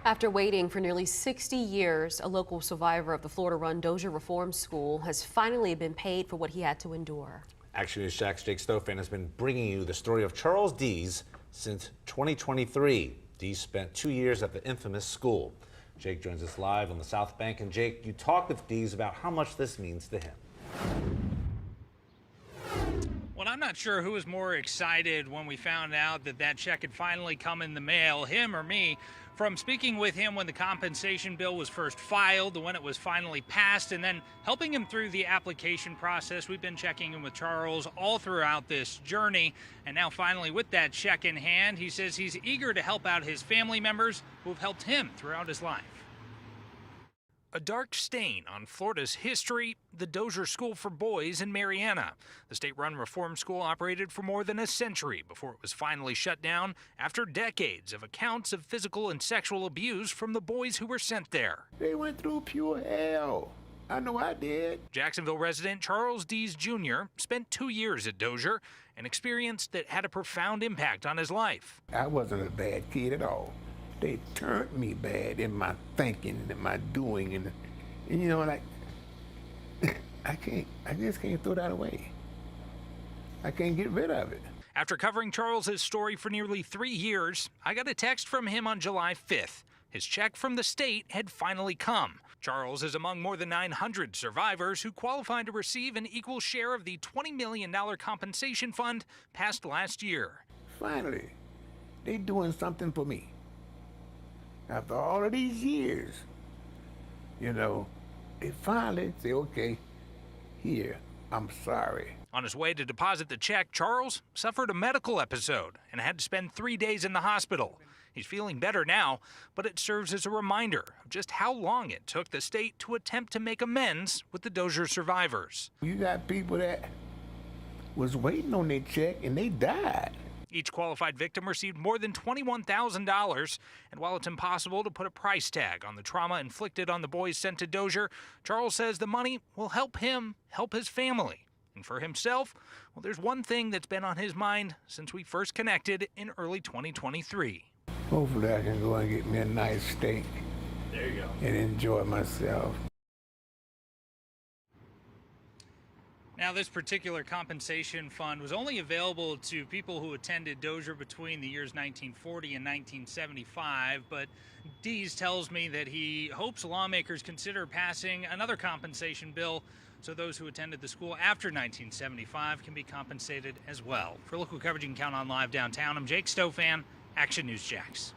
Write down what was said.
After waiting for nearly 60 years, a local survivor of the Florida-run Dozier Reform School has finally been paid for what he had to endure. Action News Jack's Jake Stofan has been bringing you the story of Charles Dees since 2023. Dees spent 2 years at the infamous school. Jake joins us live on the South Bank. And Jake, you talked with Dees about how much this means to him. Well, I'm not sure who was more excited when we found out that check had finally come in the mail, him or me. From speaking with him when the compensation bill was first filed, when it was finally passed, and then helping him through the application process, we've been checking in with Charles all throughout this journey. And now finally with that check in hand, he says he's eager to help out his family members who have helped him throughout his life. A dark stain on Florida's history, the Dozier School for Boys in Marianna. The state-run reform school operated for more than a century before it was finally shut down after decades of accounts of physical and sexual abuse from the boys who were sent there. They went through pure hell. I know I did. Jacksonville resident Charles Dees Jr. spent 2 years at Dozier, an experience that had a profound impact on his life. I wasn't a bad kid at all. They turned me bad in my thinking and my doing, and you know, like I just can't throw that away. I can't get rid of it. After covering Charles's story for nearly 3 years, I got a text from him on July 5th. His check from the state had finally come. Charles is among more than 900 survivors who qualified to receive an equal share of the $20 million compensation fund passed last year. Finally, they doing something for me. After all of these years, you know, they finally say, okay, here, I'm sorry. On his way to deposit the check, Charles suffered a medical episode and had to spend 3 days in the hospital. He's feeling better now, but it serves as a reminder of just how long it took the state to attempt to make amends with the Dozier survivors. You got people that was waiting on their check and they died. Each qualified victim received more than $21,000, and while it's impossible to put a price tag on the trauma inflicted on the boys sent to Dozier, Charles says the money will help him help his family. And for himself, well, there's one thing that's been on his mind since we first connected in early 2023. Hopefully I can go and get me a nice steak. There you go. And enjoy myself. Now, this particular compensation fund was only available to people who attended Dozier between the years 1940 and 1975, but Dees tells me that he hopes lawmakers consider passing another compensation bill so those who attended the school after 1975 can be compensated as well. For local coverage, you can count on Live Downtown. I'm Jake Stofan, Action News Jax.